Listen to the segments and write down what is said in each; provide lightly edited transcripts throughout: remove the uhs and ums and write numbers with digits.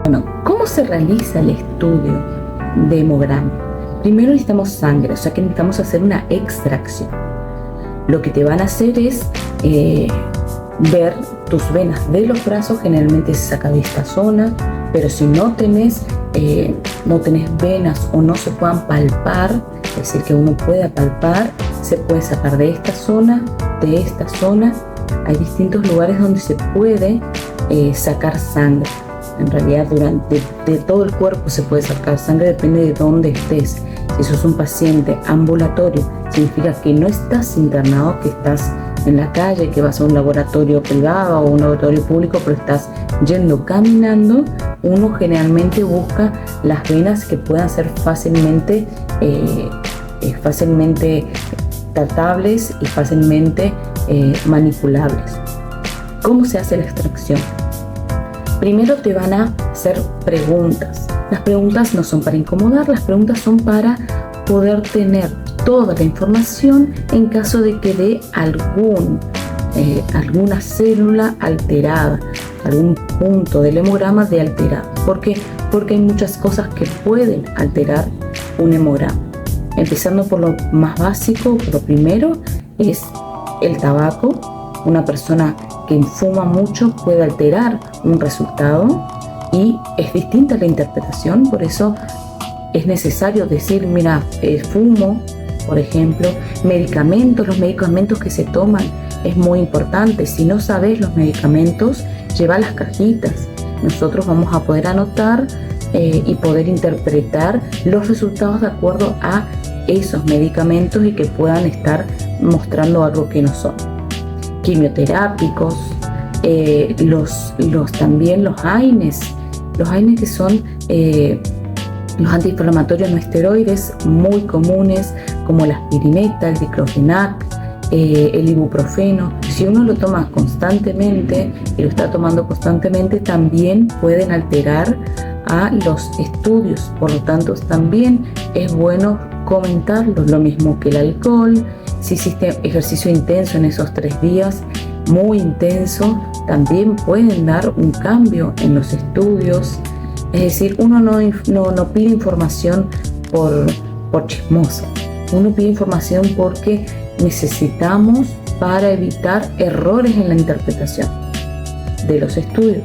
Bueno, ¿cómo se realiza el estudio de hemograma? Primero necesitamos sangre, o sea que necesitamos hacer una extracción. Lo que te van a hacer es ver tus venas de los brazos, generalmente se saca de esta zona, pero si no tenés venas o no se puedan palpar, es decir, que uno pueda palpar, se puede sacar de esta zona, de esta zona. Hay distintos lugares donde se puede sacar sangre. En realidad de todo el cuerpo se puede sacar sangre, depende de dónde estés. Si sos un paciente ambulatorio, significa que no estás internado, que estás en la calle, que vas a un laboratorio privado o un laboratorio público, pero estás yendo caminando. Uno generalmente busca las venas que puedan ser fácilmente tratables y fácilmente manipulables. ¿Cómo se hace la extracción? Primero te van a hacer preguntas. Las preguntas no son para incomodar, las preguntas son para poder tener toda la información en caso de que dé alguna célula alterada, algún punto del hemograma de alterado. ¿Por qué? Porque hay muchas cosas que pueden alterar un hemograma. Empezando por lo más básico, lo primero es el tabaco. Una persona que fuma mucho puede alterar un resultado y es distinta la interpretación, por eso es necesario decir, mira, fumo, por ejemplo, los medicamentos que se toman, es muy importante. Si no sabes los medicamentos, lleva las cajitas. Nosotros vamos a poder anotar y poder interpretar los resultados de acuerdo a esos medicamentos y que puedan estar mostrando algo que no son. Quimioterápicos, también los AINES que son los antiinflamatorios no esteroides muy comunes, como la aspirineta, el diclofenac, el ibuprofeno. Si uno lo toma constantemente y lo está tomando constantemente, también pueden alterar a los estudios, por lo tanto también es bueno comentarlo. Lo mismo que el alcohol. Si hiciste ejercicio intenso en esos 3 días, muy intenso, también pueden dar un cambio en los estudios. Es decir, uno no pide información por chismoso. Uno pide información porque necesitamos para evitar errores en la interpretación de los estudios.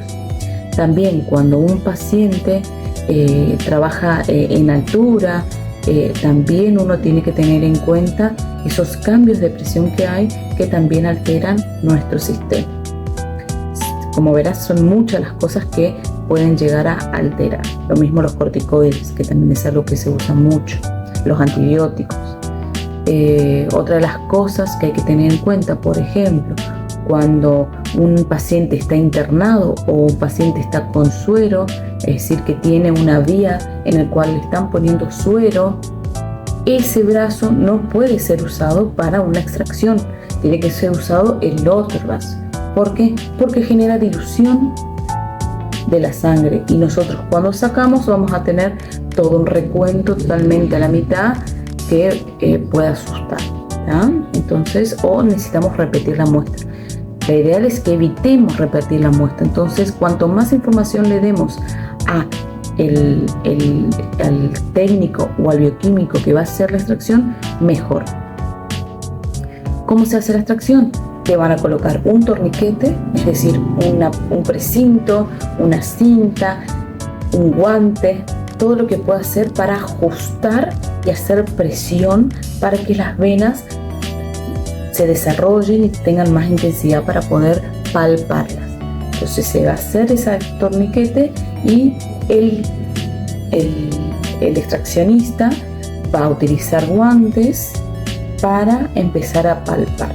También cuando un paciente trabaja en altura, también uno tiene que tener en cuenta esos cambios de presión que hay, que también alteran nuestro sistema. Como verás, son muchas las cosas que pueden llegar a alterar. Lo mismo los corticoides, que también es algo que se usa mucho, los antibióticos. Otra de las cosas que hay que tener en cuenta, por ejemplo, cuando un paciente está internado o un paciente está con suero, es decir, que tiene una vía en la cual le están poniendo suero, ese brazo no puede ser usado para una extracción, tiene que ser usado el otro brazo. ¿Por qué? Porque genera dilución de la sangre y nosotros cuando sacamos vamos a tener todo un recuento totalmente a la mitad que puede asustar, ¿ya? Entonces, o necesitamos repetir la muestra. La ideal es que evitemos repetir la muestra. Entonces, cuanto más información le demos al técnico o al bioquímico que va a hacer la extracción, mejor. ¿Cómo se hace la extracción? Te van a colocar un torniquete, es decir, un precinto, una cinta, un guante, todo lo que pueda hacer para ajustar y hacer presión para que las venas se desarrollen y tengan más intensidad para poder palparlas. Entonces se va a hacer ese torniquete y el extraccionista va a utilizar guantes para empezar a palpar,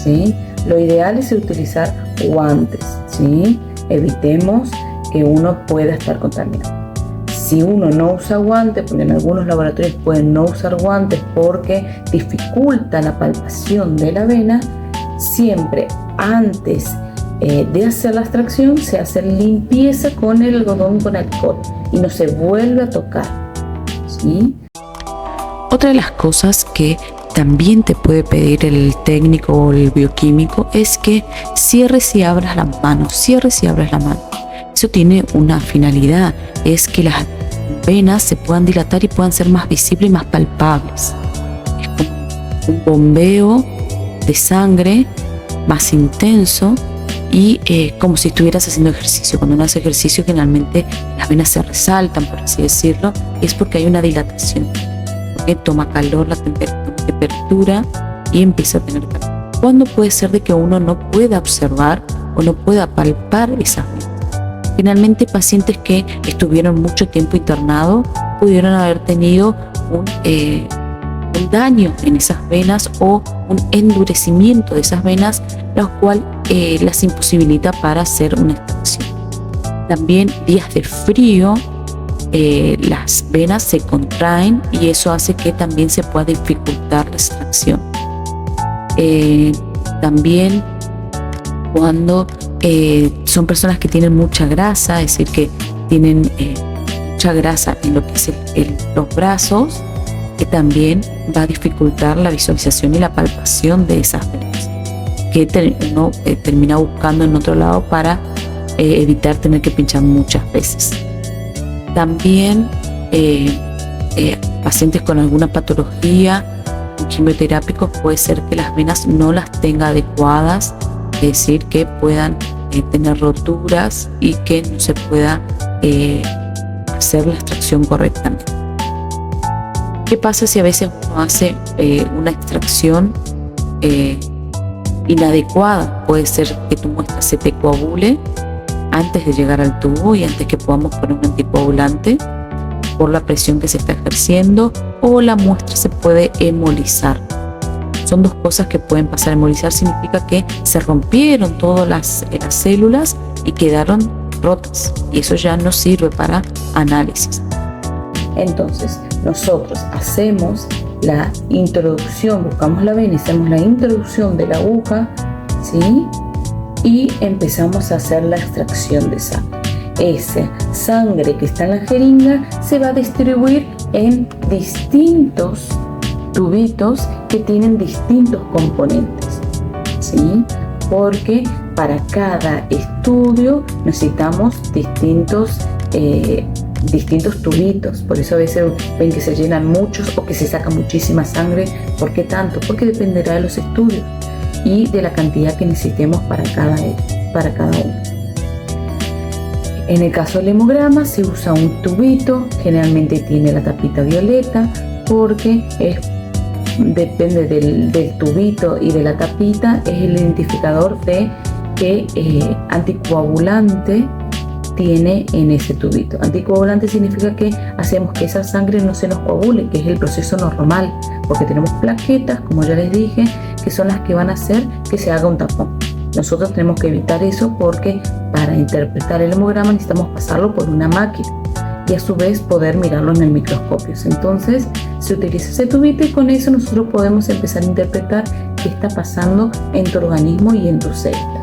¿sí? Lo ideal es utilizar guantes, ¿sí? Evitemos que uno pueda estar contaminado. Si uno no usa guantes, porque en algunos laboratorios pueden no usar guantes porque dificulta la palpación de la vena, siempre antes de hacer la extracción se hace limpieza con el algodón con alcohol y no se vuelve a tocar, ¿sí? Otra de las cosas que también te puede pedir el técnico o el bioquímico es que cierres y abras la mano, Eso tiene una finalidad, es que las venas se puedan dilatar y puedan ser más visibles y más palpables. Es como un bombeo de sangre más intenso y como si estuvieras haciendo ejercicio. Cuando uno hace ejercicio, generalmente las venas se resaltan, por así decirlo, y es porque hay una dilatación, porque toma calor la temperatura y empieza a tener calor. ¿Cuándo puede ser de que uno no pueda observar o no pueda palpar esas venas? Finalmente, pacientes que estuvieron mucho tiempo internados pudieron haber tenido un daño en esas venas o un endurecimiento de esas venas, lo cual las imposibilita para hacer una extracción. También días de frío, las venas se contraen y eso hace que también se pueda dificultar la extracción. También cuando son personas que tienen mucha grasa, es decir, que tienen mucha grasa en lo que es los brazos, que también va a dificultar la visualización y la palpación de esas venas, que uno termina buscando en otro lado para evitar tener que pinchar muchas veces. También pacientes con alguna patología, quimioterápicos, puede ser que las venas no las tenga adecuadas, es decir, que puedan tener roturas y que no se pueda hacer la extracción correctamente. ¿Qué pasa si a veces uno hace una extracción inadecuada? Puede ser que tu muestra se te coagule antes de llegar al tubo y antes que podamos poner un anticoagulante por la presión que se está ejerciendo, o la muestra se puede hemolizar. Son dos cosas que pueden pasar. Hemolizar significa que se rompieron todas las células y quedaron rotas, y eso ya no sirve para análisis. Entonces, nosotros hacemos la introducción, buscamos la vena, hacemos la introducción de la aguja, ¿sí? Y empezamos a hacer la extracción de sangre. Esa sangre que está en la jeringa se va a distribuir en distintos tubitos que tienen distintos componentes, ¿sí? Porque para cada estudio necesitamos distintos tubitos. Por eso a veces ven que se llenan muchos o que se saca muchísima sangre. ¿Por qué tanto? Porque dependerá de los estudios y de la cantidad que necesitemos para cada uno. En el caso del hemograma se usa un tubito, generalmente tiene la tapita violeta, porque depende del tubito y de la tapita, es el identificador de qué anticoagulante tiene en ese tubito. Anticoagulante significa que hacemos que esa sangre no se nos coagule, que es el proceso normal, porque tenemos plaquetas, como ya les dije, que son las que van a hacer que se haga un tapón. Nosotros tenemos que evitar eso porque para interpretar el hemograma necesitamos pasarlo por una máquina y a su vez poder mirarlo en el microscopio. Entonces se utiliza ese tubito y con eso nosotros podemos empezar a interpretar qué está pasando en tu organismo y en tu célula.